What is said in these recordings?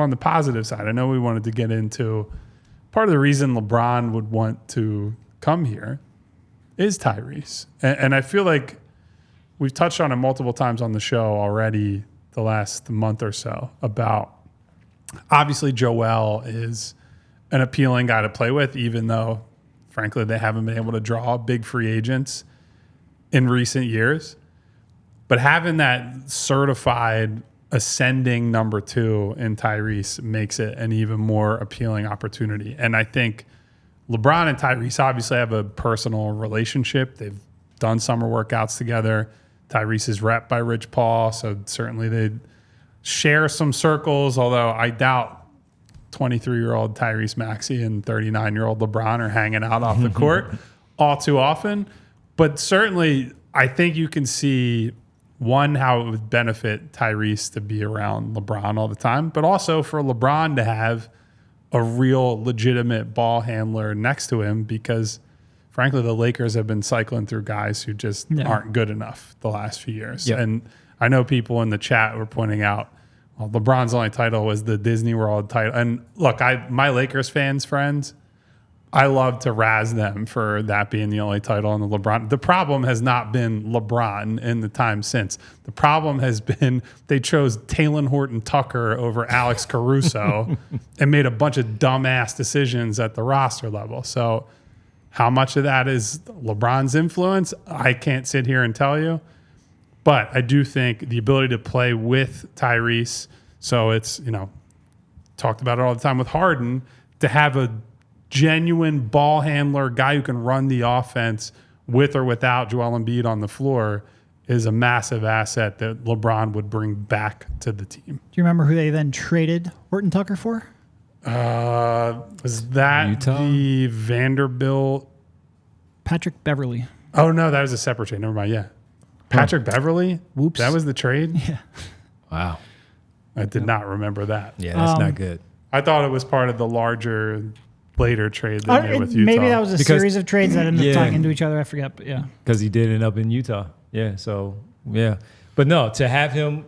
on the positive side, I know we wanted to get into part of the reason LeBron would want to come here is Tyrese. And I feel like we've touched on it multiple times on the show already the last month or so about obviously Joel is an appealing guy to play with, even though, frankly, they haven't been able to draw big free agents in recent years. But having that certified ascending number 2 in Tyrese makes it an even more appealing opportunity. And I think LeBron and Tyrese obviously have a personal relationship. They've done summer workouts together. Tyrese is repped by Rich Paul, so certainly they share some circles, although I doubt 23-year-old Tyrese Maxey and 39-year-old LeBron are hanging out off the court all too often. But certainly I think you can see, one, how it would benefit Tyrese to be around LeBron all the time, but also for LeBron to have a real legitimate ball handler next to him because, frankly, the Lakers have been cycling through guys who just aren't good enough the last few years. Yep. And I know people in the chat were pointing out, well, LeBron's only title was the Disney World title. And look, my Lakers fans, friends, I love to razz them for that being the only title in the LeBron. The problem has not been LeBron in the time since. The problem has been they chose Talen Horton-Tucker over Alex Caruso and made a bunch of dumbass decisions at the roster level. So how much of that is LeBron's influence? I can't sit here and tell you. But I do think the ability to play with Tyrese, so it's, talked about it all the time with Harden, to have a genuine ball handler, guy who can run the offense with or without Joel Embiid on the floor is a massive asset that LeBron would bring back to the team. Do you remember who they then traded Horton-Tucker for? Was that Utah? the Vanderbilt? Patrick Beverly. Oh, no, that was a separate trade. Never mind, yeah. Patrick Beverly? Whoops. That was the trade? Yeah. Wow. I did not remember that. Yeah, that's not good. I thought it was part of the larger, later trade they made with Utah. Maybe that was a series of trades that ended up tying into each other. I forget, but yeah. Because he did end up in Utah. Yeah, so, yeah. But no, to have him,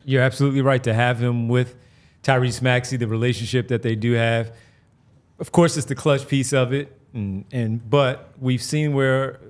you're absolutely right, to have him with Tyrese Maxey, the relationship that they do have. Of course, it's the clutch piece of it. But we've seen where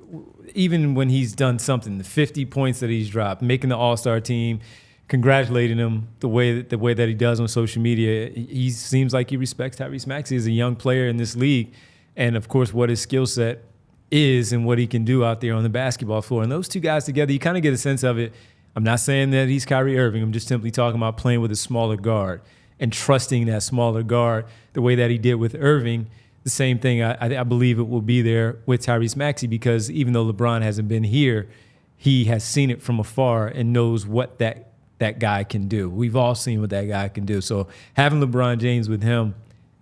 even when he's done something, the 50 points that he's dropped, making the All-Star team, congratulating him the way that he does on social media, he seems like he respects Tyrese Maxey as a young player in this league, and of course what his skill set is and what he can do out there on the basketball floor. And those two guys together, you kind of get a sense of it. I'm not saying that he's Kyrie Irving. I'm just simply talking about playing with a smaller guard and trusting that smaller guard the way that he did with Irving. The same thing, I believe it will be there with Tyrese Maxey, because even though LeBron hasn't been here, he has seen it from afar and knows what that guy can do. We've all seen what that guy can do. So having LeBron James with him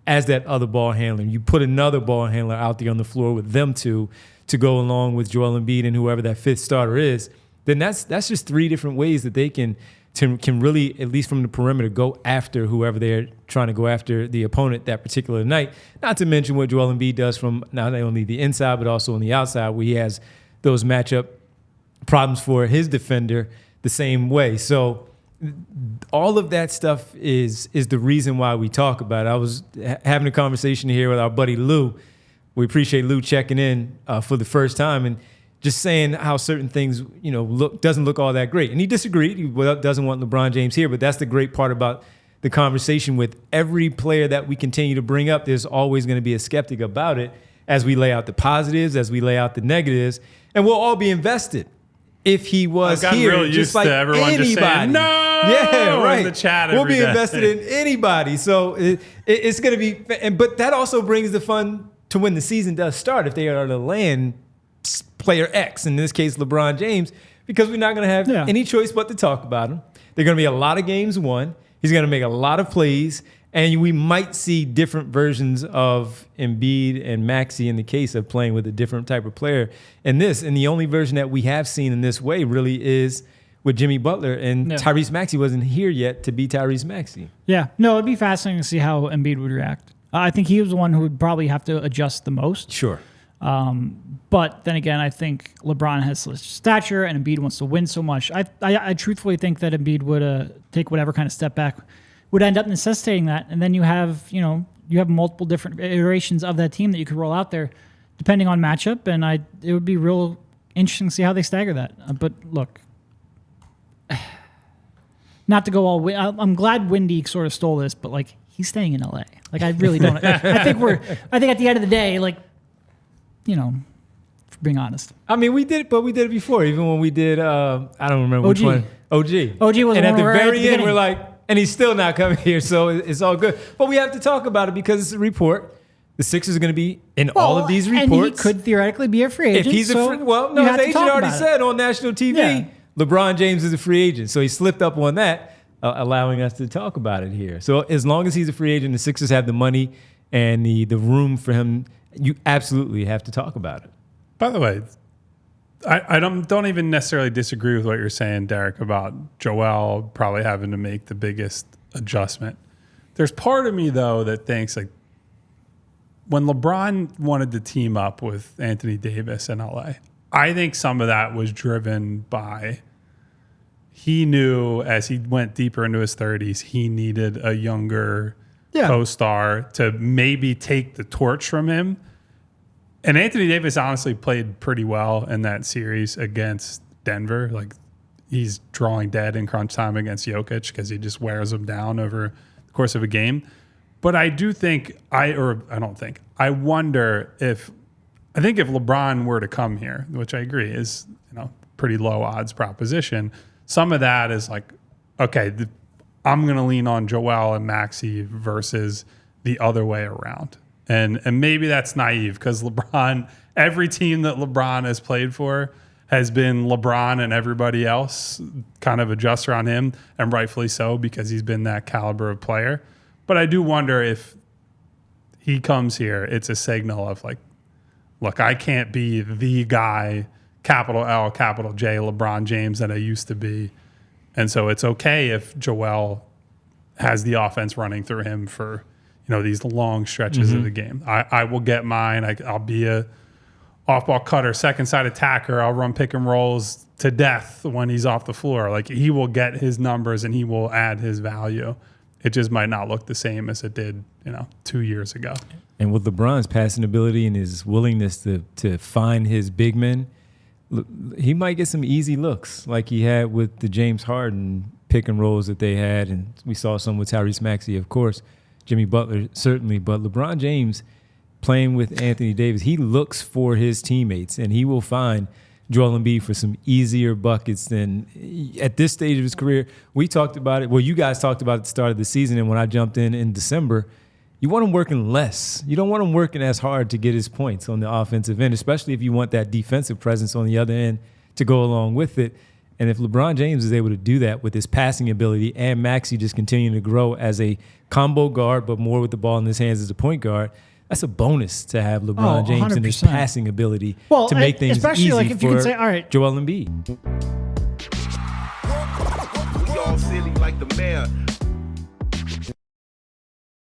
as that other ball handler, you put another ball handler out there on the floor with them two to go along with Joel Embiid and whoever that fifth starter is, then that's just three different ways that they can really, at least from the perimeter, go after whoever they're trying to go after the opponent that particular night. Not to mention what Joel Embiid does from not only the inside but also on the outside, where he has those matchup problems for his defender the same way. So all of that stuff is the reason why we talk about it. I was having a conversation here with our buddy Lou. We appreciate Lou checking in for the first time and just saying how certain things, doesn't look all that great. And he disagreed. He doesn't want LeBron James here, but that's the great part about the conversation with every player that we continue to bring up. There's always going to be a skeptic about it as we lay out the positives, as we lay out the negatives, and we'll all be invested. If he was here, real just like everyone anybody. Just saying, no! Yeah, right. In the chat we'll be day. invested in anybody. So it's going to be, but that also brings the fun to when the season does start, if they are to land player X, in this case LeBron James, because we're not going to have any choice but to talk about him. There are going to be a lot of games won. He's going to make a lot of plays, and we might see different versions of Embiid and Maxey in the case of playing with a different type of player in this. And the only version that we have seen in this way really is with Jimmy Butler, and Tyrese Maxey wasn't here yet to be Tyrese Maxey. Yeah. No, it'd be fascinating to see how Embiid would react. I think he was the one who would probably have to adjust the most. Sure. But then again, I think LeBron has such stature and Embiid wants to win so much. I truthfully think that Embiid would take whatever kind of step back would end up necessitating that. And then you have multiple different iterations of that team that you could roll out there, depending on matchup. And it would be real interesting to see how they stagger that. But look, not to go all. I'm glad Windy sort of stole this, but like he's staying in LA. Like I really don't. I think at the end of the day, like for being honest. I mean, we did it before. Even when we did, I don't remember OG. which one. OG was, and at the very end, beginning. we're like, and he's still not coming here, so it's all good. But we have to talk about it because it's a report. The Sixers are going to be in all of these reports. And he could theoretically be a free agent. If he's his agent already said on national TV, LeBron James is a free agent. So he slipped up on that, allowing us to talk about it here. So as long as he's a free agent, the Sixers have the money and the room for him. You absolutely have to talk about it. By the way, I don't even necessarily disagree with what you're saying, Derek, about Joel probably having to make the biggest adjustment. There's part of me, though, that thinks like when LeBron wanted to team up with Anthony Davis in LA, I think some of that was driven by he knew as he went deeper into his 30s, he needed a younger co-star to maybe take the torch from him. And Anthony Davis honestly played pretty well in that series against Denver. Like he's drawing dead in crunch time against Jokic because he just wears him down over the course of a game. But I do think I wonder if LeBron were to come here, which I agree is pretty low odds proposition. Some of that is like, okay, I'm going to lean on Joel and Maxey versus the other way around. And maybe that's naive because LeBron, every team that LeBron has played for has been LeBron and everybody else kind of adjusts around him, and rightfully so because he's been that caliber of player. But I do wonder if he comes here, it's a signal of like, look, I can't be the guy, capital L, capital J, LeBron James that I used to be. And so it's okay if Joel has the offense running through him for these long stretches of the game. I will get mine. I'll be a off-ball cutter, second-side attacker. I'll run pick and rolls to death when he's off the floor. Like he will get his numbers and he will add his value. It just might not look the same as it did, 2 years ago. And with LeBron's passing ability and his willingness to find his big men, he might get some easy looks like he had with the James Harden pick and rolls that they had. And we saw some with Tyrese Maxey, of course. Jimmy Butler, certainly, but LeBron James playing with Anthony Davis, he looks for his teammates, and he will find Joel Embiid for some easier buckets than at this stage of his career. We talked about it. Well, you guys talked about it at the start of the season, and when I jumped in December, you want him working less. You don't want him working as hard to get his points on the offensive end, especially if you want that defensive presence on the other end to go along with it. And if LeBron James is able to do that with his passing ability and Maxey just continuing to grow as a combo guard, but more with the ball in his hands as a point guard, that's a bonus to have LeBron James and his passing ability to make things easy like if for you could say, all right, Joel Embiid. We all silly like the mayor.